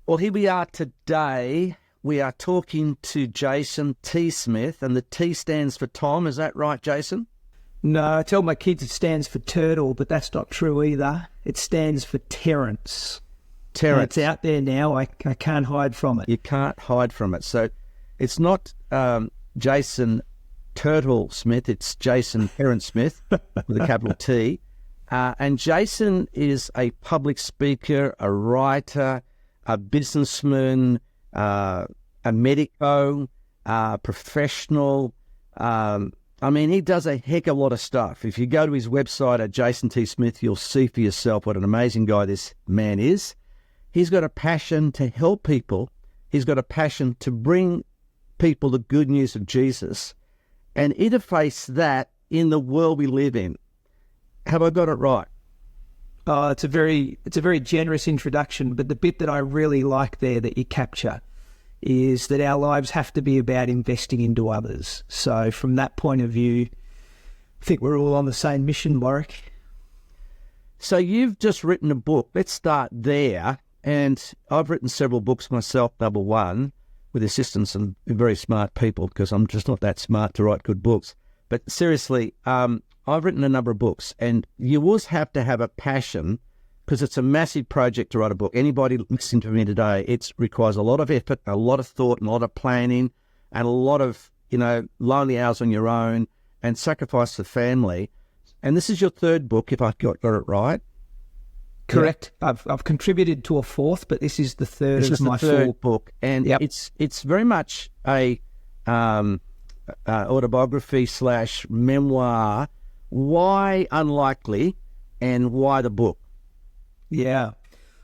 Well, here we are today. We are talking to Jason T. Smith, and the T stands for Tom. Is that right, Jason? No, I tell my kids it stands for turtle, but that's not true either. It stands for Terence. Terence. It's out there now. I can't hide from it. You can't hide from it. So it's not Jason Turtle Smith. It's Jason Terence Smith with a capital T. And Jason is a public speaker, a writer, a businessman, a medico, professional. I mean, he does a heck of a lot of stuff. If you go to his website at Jason T. Smith, you'll see for yourself what an amazing guy this man is. He's got a passion to help people. He's got a passion to bring people the good news of Jesus and interface that in the world we live in. Have I got it right? Oh, it's a very generous introduction, but the bit that I really like there that you capture is that our lives have to be about investing into others. So from that point of view, I think we're all on the same mission, Warwick. So you've just written a book. Let's start there. And I've written several books myself, number one, with assistance and very smart people, because I'm just not that smart to write good books. But seriously, I've written a number of books, and you always have to have a passion, because it's a massive project to write a book. Anybody listening to me today, it requires a lot of effort, a lot of thought, and a lot of planning, and a lot of, lonely hours on your own, and sacrifice to family. And this is your third book, if I got it right. Correct. Yeah. I've contributed to a fourth, but this is the third of my third book, and yep. It's very much a autobiography / memoir. Why Unlikely, and why the book? Yeah.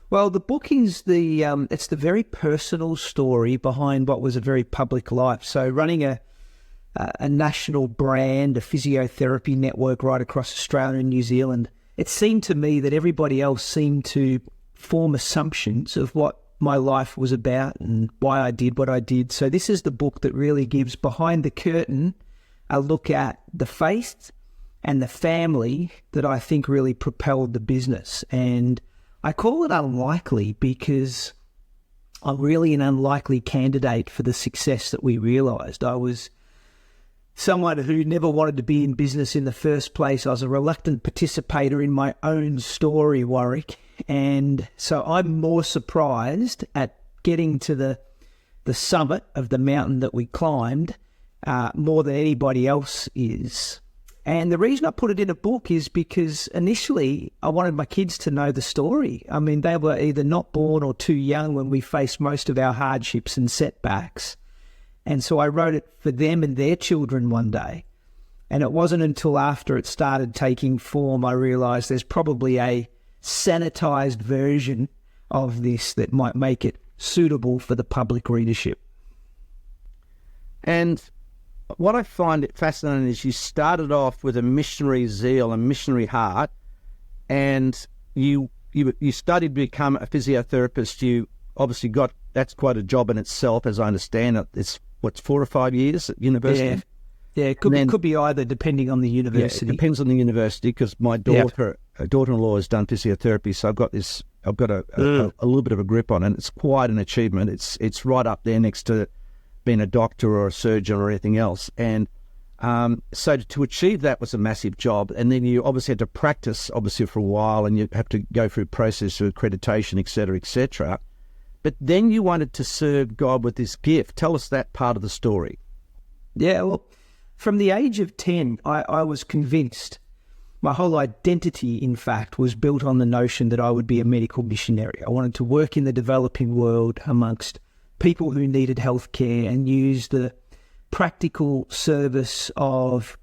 Well, the book is it's the very personal story behind what was a very public life. So running a national brand, a physiotherapy network right across Australia and New Zealand, it seemed to me that everybody else seemed to form assumptions of what my life was about and why I did what I did. So this is the book that really gives behind the curtain a look at the faith and the family that I think really propelled the business. And I call it unlikely because I'm really an unlikely candidate for the success that we realised. I was someone who never wanted to be in business in the first place. I was a reluctant participator in my own story, Warwick. And so I'm more surprised at getting to the summit of the mountain that we climbed more than anybody else is. And the reason I put it in a book is because initially I wanted my kids to know the story. I mean, they were either not born or too young when we faced most of our hardships and setbacks. And so I wrote it for them and their children one day. And it wasn't until after it started taking form I realised there's probably a sanitized version of this that might make it suitable for the public readership. And what I find fascinating is you started off with a missionary zeal and missionary heart, and you studied to become a physiotherapist. You obviously that's quite a job in itself, as I understand it. It's 4 or 5 years at university? Yeah, it could be either, depending on the university. Yeah, it depends on the university, because my daughter-in-law has done physiotherapy, so I've got a little bit of a grip on it. It's quite an achievement. It's right up there next to being a doctor or a surgeon or anything else. And so to achieve that was a massive job. And then you obviously had to practice, for a while, and you have to go through process of accreditation, et cetera, et cetera. But then you wanted to serve God with this gift. Tell us that part of the story. Yeah, well, from the age of 10, I was convinced. My whole identity, in fact, was built on the notion that I would be a medical missionary. I wanted to work in the developing world amongst people who needed healthcare and use the practical service of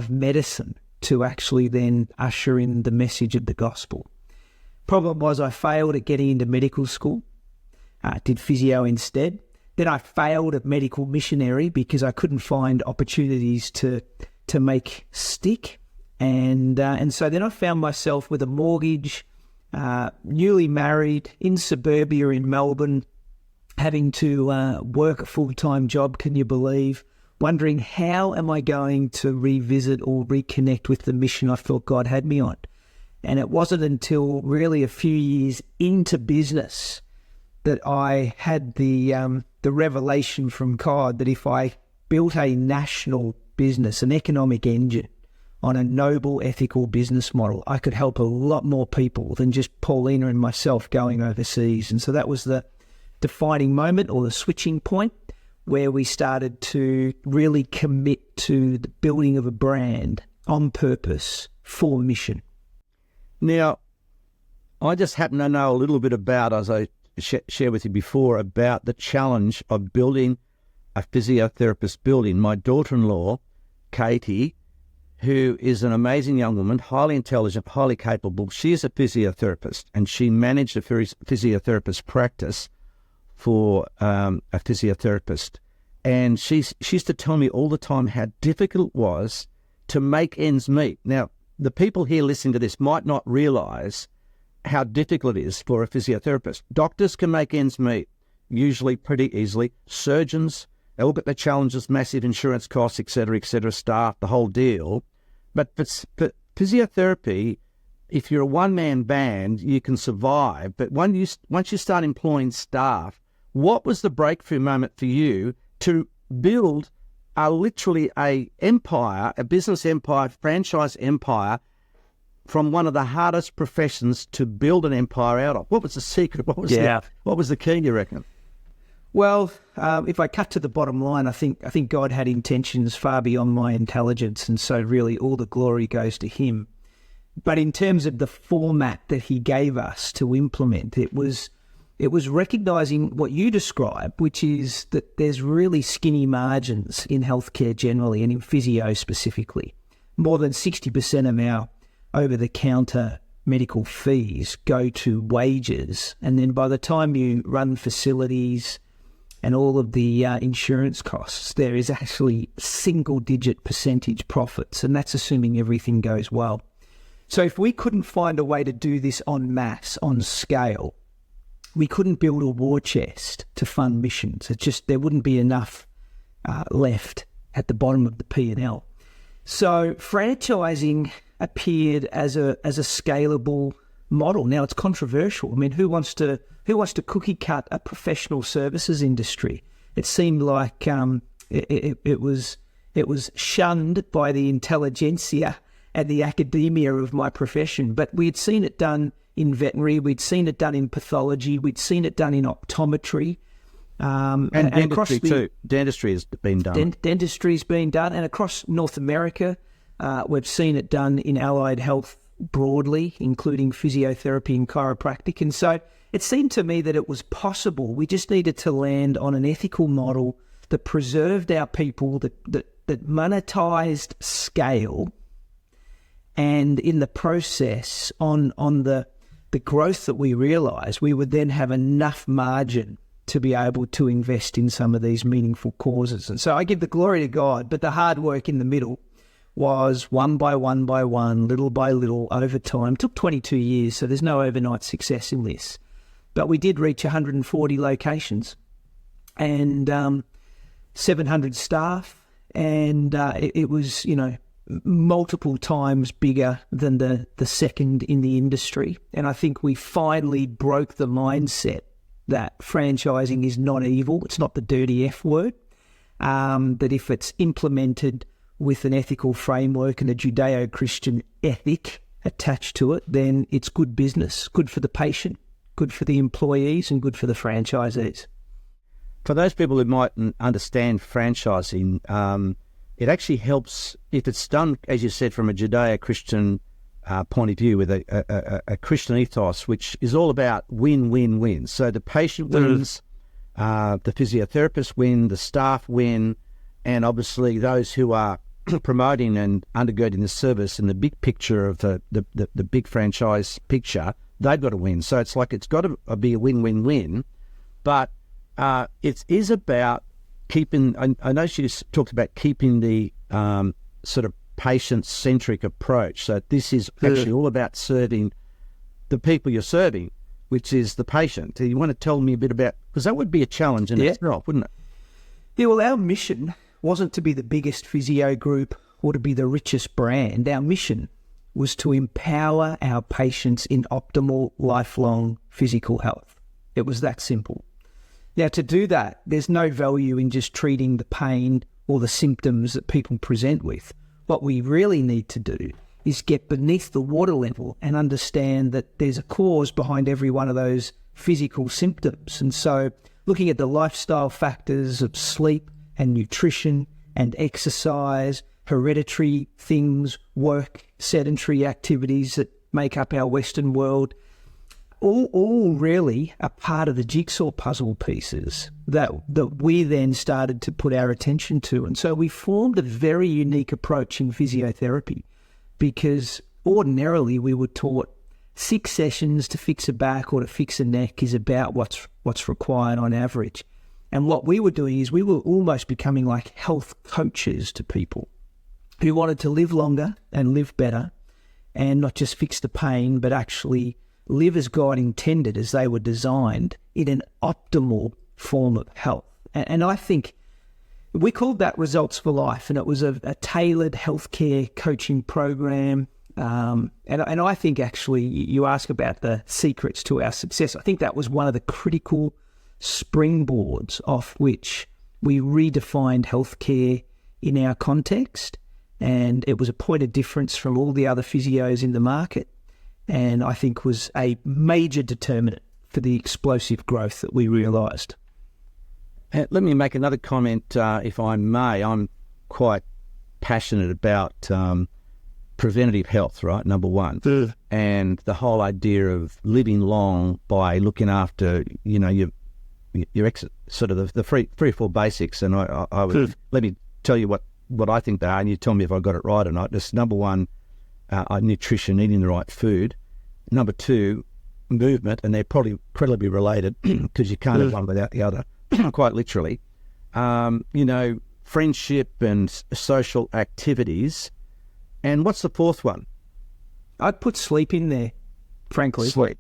medicine to actually then usher in the message of the gospel. Problem was I failed at getting into medical school, did physio instead. Then I failed at medical missionary because I couldn't find opportunities to make stick. And so then I found myself with a mortgage, newly married, in suburbia in Melbourne, having to work a full-time job, can you believe? Wondering, how am I going to revisit or reconnect with the mission I felt God had me on? And it wasn't until really a few years into business that I had the revelation from God that if I built a national business, an economic engine on a noble, ethical business model, I could help a lot more people than just Paulina and myself going overseas. And so that was the defining moment, or the switching point, where we started to really commit to the building of a brand on purpose for mission. Now, I just happen to know a little bit about, as I shared with you before, about the challenge of building a physiotherapist building. My daughter-in-law, Katie, who is an amazing young woman, highly intelligent, highly capable, she is a physiotherapist, and she managed a physiotherapist practice for a physiotherapist. And she used to tell me all the time how difficult it was to make ends meet. Now, the people here listening to this might not realise how difficult it is for a physiotherapist. Doctors can make ends meet, usually pretty easily. Surgeons, they look at the challenges, massive insurance costs, et cetera, staff, the whole deal. But for physiotherapy, if you're a one-man band, you can survive. But once you start employing staff, what was the breakthrough moment for you to build literally a empire, a business empire, franchise empire, from one of the hardest professions to build an empire out of? What was the secret? What was the key, you reckon? Well, if I cut to the bottom line, I think God had intentions far beyond my intelligence, and so really all the glory goes to him. But in terms of the format that he gave us to implement, it was recognising what you described, which is that there's really skinny margins in healthcare generally, and in physio specifically. More than 60% of our over-the-counter medical fees go to wages, and then by the time you run facilities and all of the insurance costs, there is actually single-digit percentage profits, and that's assuming everything goes well. So if we couldn't find a way to do this en masse, on scale, we couldn't build a war chest to fund missions. It's just there wouldn't be enough left at the bottom of the P&L. So franchising appeared as a scalable model. Now, it's controversial. I mean, who wants to cookie cut a professional services industry? It seemed like it was shunned by the intelligentsia and the academia of my profession. But we had seen it done in veterinary, we'd seen it done in pathology, we'd seen it done in optometry. And dentistry too. Dentistry has been done. Dentistry's been done. And across North America, we've seen it done in allied health broadly, including physiotherapy and chiropractic. And so it seemed to me that it was possible. We just needed to land on an ethical model that preserved our people, that monetized scale, and in the process, on the growth that we realised, we would then have enough margin to be able to invest in some of these meaningful causes. And so I give the glory to God, but the hard work in the middle was one by one, little by little, over time. It took 22 years, so there's no overnight success in this. But we did reach 140 locations and 700 staff, and it was, multiple times bigger than the second in the industry. And I think we finally broke the mindset that franchising is not evil. It's not the dirty F word. That if it's implemented with an ethical framework and a Judeo-Christian ethic attached to it, then it's good business, good for the patient, good for the employees, and good for the franchisees. For those people who mightn't understand franchising, it actually helps if it's done, as you said, from a Judeo-Christian point of view, with a Christian ethos, which is all about win-win-win. So the patient wins, the physiotherapist win, the staff win, and obviously those who are promoting and undergirding the service in the big picture of the big franchise picture, they've got to win. So it's like it's got to be a win-win-win, but it is about keeping, I know she talked about keeping the sort of patient-centric approach. So this is actually all about serving the people you're serving, which is the patient. Do you want to tell me a bit about, because that would be a challenge in itself, wouldn't it? Yeah, well, our mission wasn't to be the biggest physio group or to be the richest brand. Our mission was to empower our patients in optimal lifelong physical health. It was that simple. Now, to do that, there's no value in just treating the pain or the symptoms that people present with. What we really need to do is get beneath the water level and understand that there's a cause behind every one of those physical symptoms. And so looking at the lifestyle factors of sleep and nutrition and exercise, hereditary things, work, sedentary activities that make up our Western world, all really are part of the jigsaw puzzle pieces that we then started to put our attention to. And so we formed a very unique approach in physiotherapy, because ordinarily we were taught 6 sessions to fix a back or to fix a neck is about what's required on average. And what we were doing is we were almost becoming like health coaches to people who wanted to live longer and live better, and not just fix the pain, but actually live as God intended, as they were designed, in an optimal form of health. And I think we called that Results for Life, and it was a tailored healthcare coaching program. And I think actually you ask about the secrets to our success. I think that was one of the critical springboards off which we redefined healthcare in our context. And it was a point of difference from all the other physios in the market, and I think was a major determinant for the explosive growth that we realised. Let me make another comment, if I may. I'm quite passionate about preventative health, right, number one, and the whole idea of living long by looking after, your sort of the three or four basics. And I would let me tell you what I think they are, and you tell me if I got it right or not. Just number one, nutrition, eating the right food. Number two, movement, and they're probably incredibly related because you can't have one without the other, quite literally. Friendship and social activities. And what's the fourth one? I'd put sleep in there, frankly. Sleep.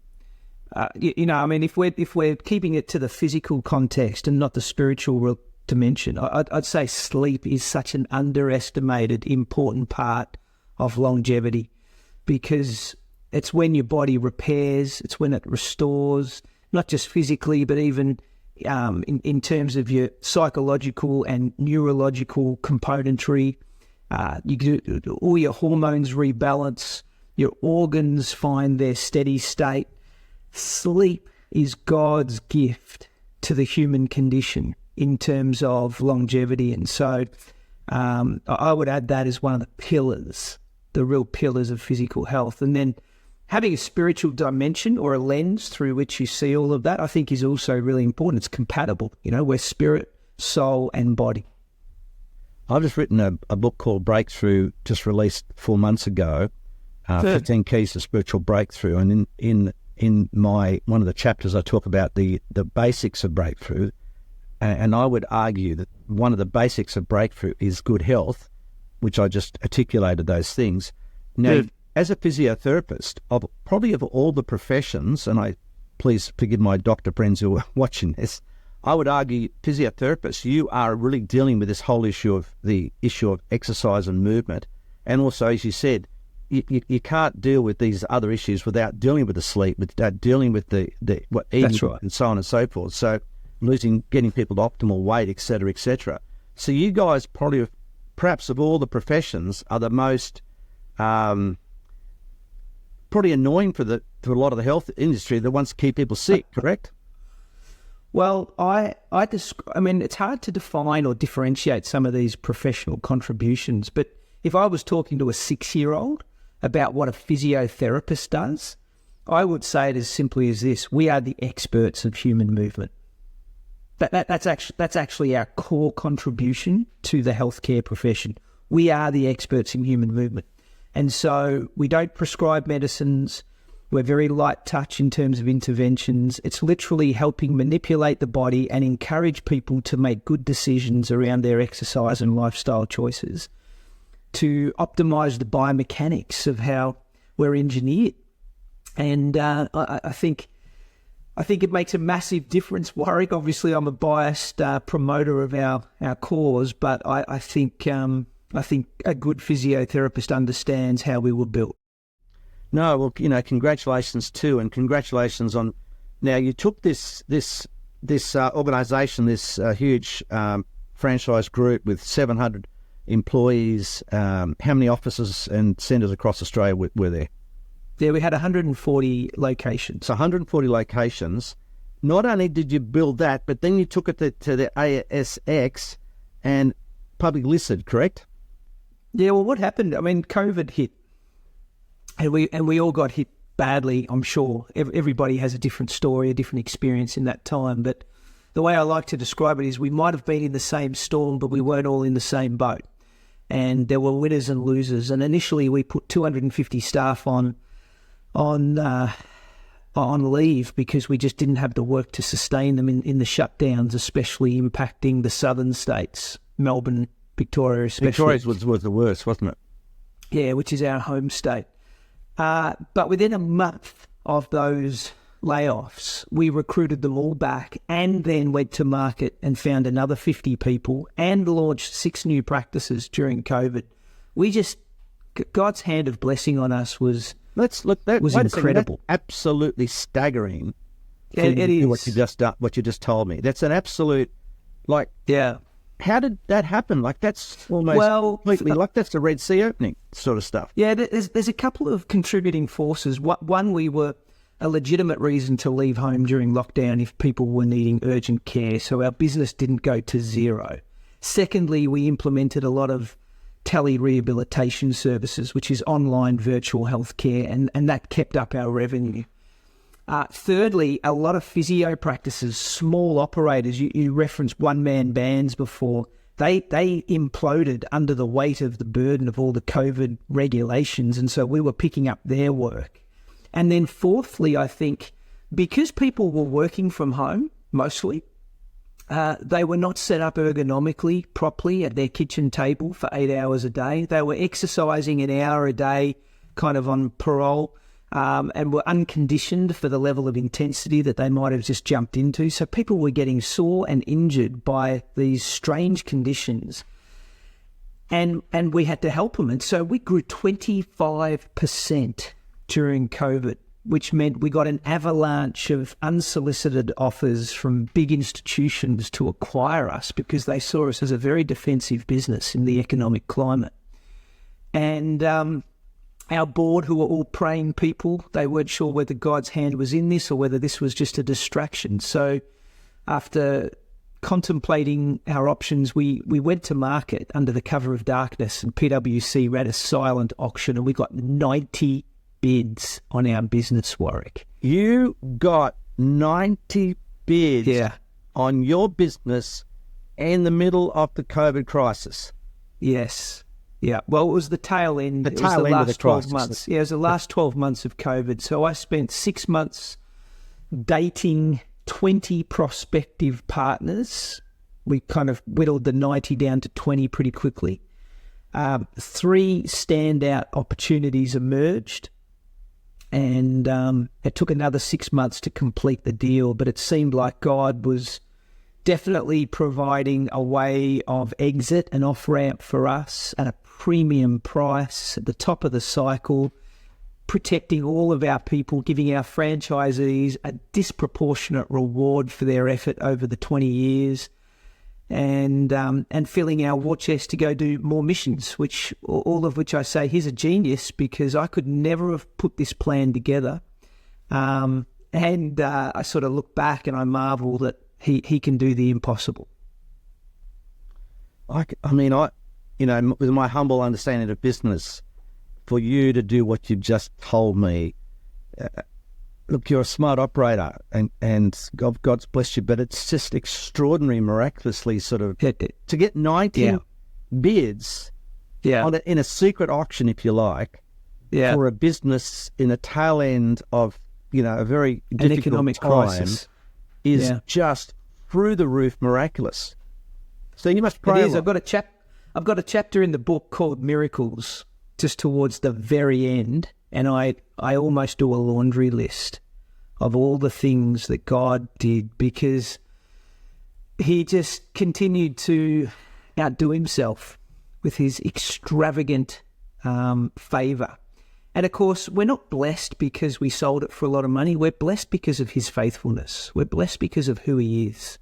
If we're keeping it to the physical context and not the spiritual dimension, I'd say sleep is such an underestimated, important part of longevity, because it's when your body repairs, it's when it restores, not just physically, but even in terms of your psychological and neurological componentry. All your hormones rebalance, your organs find their steady state. Sleep is God's gift to the human condition in terms of longevity. And so I would add that as one of the pillars, the real pillars of physical health. And then having a spiritual dimension or a lens through which you see all of that, I think is also really important. It's compatible, we're spirit, soul and body. I've just written a book called Breakthrough, just released 4 months ago, 15 Keys to Spiritual Breakthrough. And in my one of the chapters, I talk about the basics of breakthrough. And I would argue that one of the basics of breakthrough is good health, which I just articulated those things. Now, as a physiotherapist, of all the professions, and please forgive my doctor friends who are watching this, I would argue physiotherapists, you are really dealing with this whole issue of exercise and movement. And also, as you said, you can't deal with these other issues without dealing with the sleep, without dealing with the eating, right, and so on and so forth. So getting people to optimal weight, et cetera, So you guys probably, perhaps of all the professions, are the most probably annoying for a lot of the health industry that wants to keep people sick, correct? Well, it's hard to define or differentiate some of these professional contributions, but if I was talking to a 6-year-old about what a physiotherapist does, I would say it as simply as this: we are the experts of human movement. That's actually our core contribution to the healthcare profession. We are the experts in human movement. And so we don't prescribe medicines. We're very light touch in terms of interventions. It's literally helping manipulate the body and encourage people to make good decisions around their exercise and lifestyle choices, to optimize the biomechanics of how we're engineered. And I think it makes a massive difference, Warwick. Obviously, I'm a biased promoter of our cause, but I think a good physiotherapist understands how we were built. No, well, congratulations too, and congratulations on Now you took this organisation, this huge franchise group with 700 employees. How many offices and centres across Australia were there? Yeah, we had 140 locations. So 140 locations. Not only did you build that, but then you took it to the ASX and public listed, correct? Yeah, well, what happened? I mean, COVID hit, and we all got hit badly, I'm sure. Everybody has a different story, a different experience in that time. But the way I like to describe it is we might have been in the same storm, but we weren't all in the same boat. And there were winners and losers. And initially we put 250 staff on leave because we just didn't have the work to sustain them in the shutdowns, especially impacting the southern states, Melbourne, Victoria especially. Victoria's was the worst, wasn't it? Yeah, which is our home state. But within a month of those layoffs, we recruited them all back and then went to market and found another 50 people and launched 6 new practices during COVID. God's hand of blessing on us was incredible. That's absolutely staggering. It is. What you just told me. That's an absolute, yeah. How did that happen? That's almost completely, that's the Red Sea opening sort of stuff. Yeah, there's a couple of contributing forces. One, we were a legitimate reason to leave home during lockdown if people were needing urgent care, so our business didn't go to zero. Secondly, we implemented a lot of tele-rehabilitation services, which is online virtual healthcare, and that kept up our revenue. Thirdly, a lot of physio practices, small operators, you referenced one-man bands before, they imploded under the weight of the burden of all the COVID regulations, and so we were picking up their work. And then fourthly, I think, because people were working from home, mostly, they were not set up ergonomically properly at their kitchen table for 8 hours a day. They were exercising an hour a day, kind of on parole, and were unconditioned for the level of intensity that they might have just jumped into. So people were getting sore and injured by these strange conditions. And we had to help them. And so we grew 25% during COVID, which meant we got an avalanche of unsolicited offers from big institutions to acquire us because they saw us as a very defensive business in the economic climate. And our board, who were all praying people, they weren't sure whether God's hand was in this or whether this was just a distraction. So after contemplating our options, we went to market under the cover of darkness, and PwC ran a silent auction, and we got 90 bids on our business, Warwick. You got 90 bids on your business in the middle of the COVID crisis. Yes. Yeah. Well, it was the tail end. It was the last 12 months. Yeah, it was the last 12 months of COVID. So I spent 6 months dating 20 prospective partners. We kind of whittled the 90 down to 20 pretty quickly. 3 standout opportunities emerged. And it took another 6 months to complete the deal, but it seemed like God was definitely providing a way of exit, an off-ramp for us at a premium price at the top of the cycle, protecting all of our people, giving our franchisees a disproportionate reward for their effort over the 20 years, and filling our war chest to go do more missions, which all of which I say he's a genius, because I could never have put this plan together. I sort of look back and I marvel that he can do the impossible. With my humble understanding of business, for you to do what you've just told me, look, you're a smart operator, and God's blessed you, but it's just extraordinary, miraculously sort of, to get 90 bids in a secret auction, if you like, for a business in the tail end of, a very difficult economic crisis, is just through the roof miraculous. So you must pray. It is. I've got a chapter in the book called Miracles, just towards the very end, and I almost do a laundry list of all the things that God did, because he just continued to outdo himself with his extravagant favour. And of course, we're not blessed because we sold it for a lot of money. We're blessed because of his faithfulness. We're blessed because of who he is.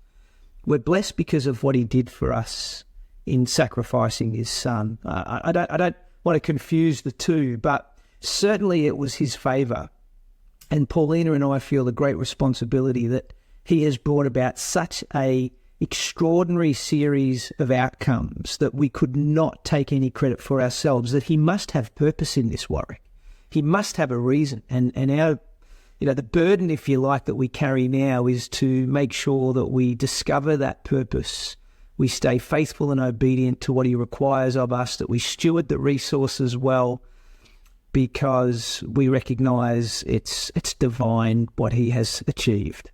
We're blessed because of what he did for us in sacrificing his son. I don't want to confuse the two, but certainly it was his favour. And Paulina and I feel a great responsibility that he has brought about such a extraordinary series of outcomes that we could not take any credit for ourselves, that he must have purpose in this, Warwick. He must have a reason. And our, the burden, if you like, that we carry now is to make sure that we discover that purpose. We stay faithful and obedient to what he requires of us, that we steward the resources well, because we recognise it's divine what he has achieved.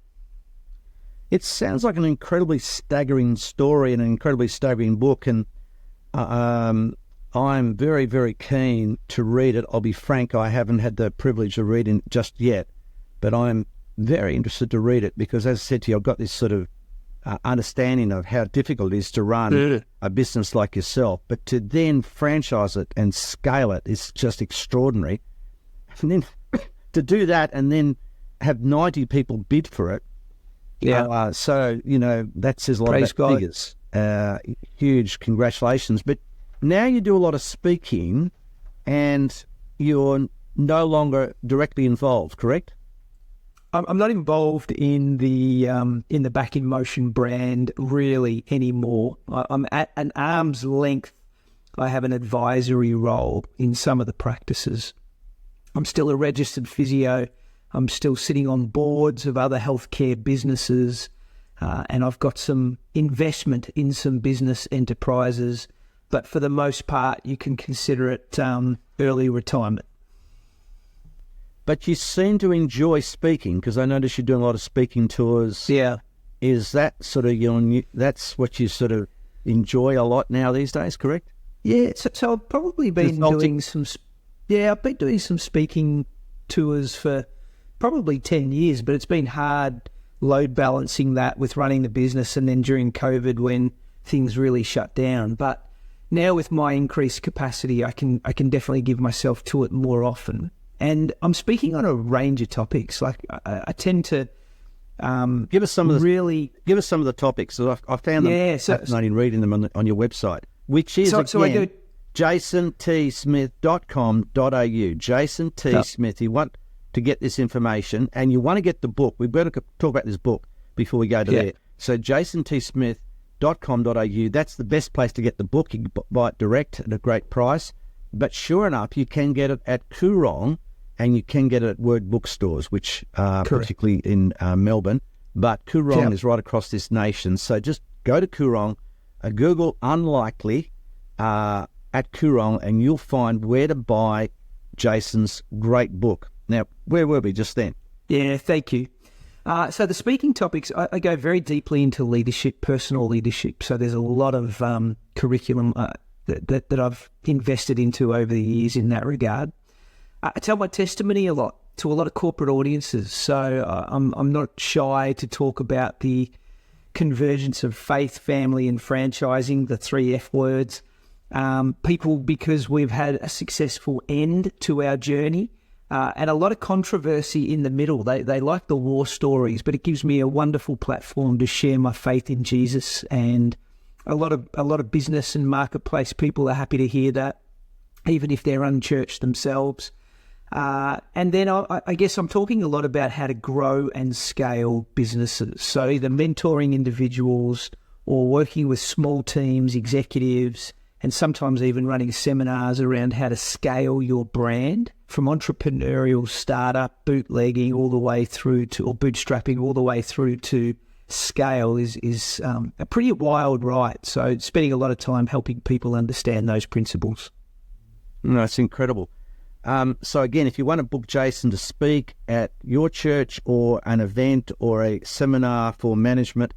It sounds like an incredibly staggering story and an incredibly staggering book, and I'm very, very keen to read it. I'll be frank, I haven't had the privilege of reading it just yet, but I'm very interested to read it because, as I said to you, I've got this sort of understanding of how difficult it is to run a business like yourself, but to then franchise it and scale it is just extraordinary. And then to do that and then have 90 people bid for it, so, that says a lot Praise about God. figures. Huge congratulations. But now you do a lot of speaking and you're no longer directly involved, correct? I'm not involved in the Back in Motion brand really anymore. I'm at an arm's length. I have an advisory role in some of the practices. I'm still a registered physio. I'm still sitting on boards of other healthcare businesses, and I've got some investment in some business enterprises. But for the most part, you can consider it early retirement. But you seem to enjoy speaking, because I notice you're doing a lot of speaking tours. Yeah. Is that sort of that's what you sort of enjoy a lot now these days, correct? Yeah, so I've probably been doing some... Yeah, I've been doing some speaking tours for probably 10 years, but it's been hard load balancing that with running the business and then during COVID when things really shut down. But now with my increased capacity, I can definitely give myself to it more often. And I'm speaking on a range of topics. Like I tend to give us some of the topics. So I found them fascinating reading them on your website, which is again jasontsmith.com.au. Jason T. Smith. You want to get this information and you want to get the book. We better talk about this book before we go to there. So jasontsmith.com.au. That's the best place to get the book. You can buy it direct at a great price. But sure enough, you can get it at Coorong and you can get it at Word bookstores, which are particularly in Melbourne. But Coorong is right across this nation. So just go to Coorong, Google Unlikely at Coorong, and you'll find where to buy Jason's great book. Now, where were we just then? Yeah, thank you. So the speaking topics, I go very deeply into leadership, personal leadership. So there's a lot of curriculum that I've invested into over the years in that regard. I tell my testimony a lot to a lot of corporate audiences. So I'm not shy to talk about the convergence of faith, family, and franchising, the 3 F words. People, because we've had a successful end to our journey. And a lot of controversy in the middle. They like the war stories, but it gives me a wonderful platform to share my faith in Jesus. And a lot of business and marketplace people are happy to hear that, even if they're unchurched themselves. And then I guess I'm talking a lot about how to grow and scale businesses. So either mentoring individuals or working with small teams, executives, and sometimes even running seminars around how to scale your brand from entrepreneurial startup, bootlegging all the way through to, or bootstrapping all the way through to scale is a pretty wild ride. So spending a lot of time helping people understand those principles. No, it's incredible. So again, if you want to book Jason to speak at your church or an event or a seminar for management,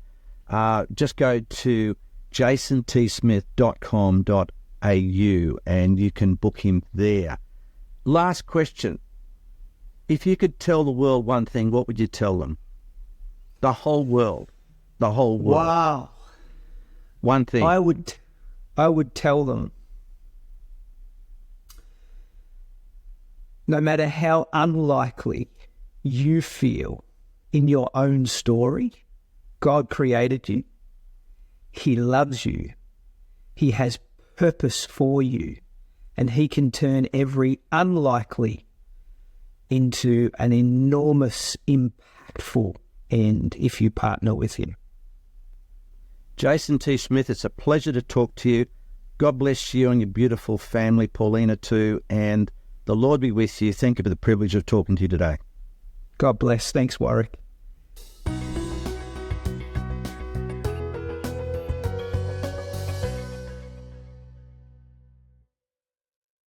just go to jasontsmith.com.au and you can book him there. Last question. If you could tell the world one thing, what would you tell them? The whole world. The whole world. Wow. One thing. I would tell them no matter how unlikely you feel in your own story, God created you. He loves you. He has purpose for you. And he can turn every unlikely into an enormous, impactful end if you partner with him. Jason T. Smith, it's a pleasure to talk to you. God bless you and your beautiful family, Paulina too, and the Lord be with you. Thank you for the privilege of talking to you today. God bless. Thanks, Warwick.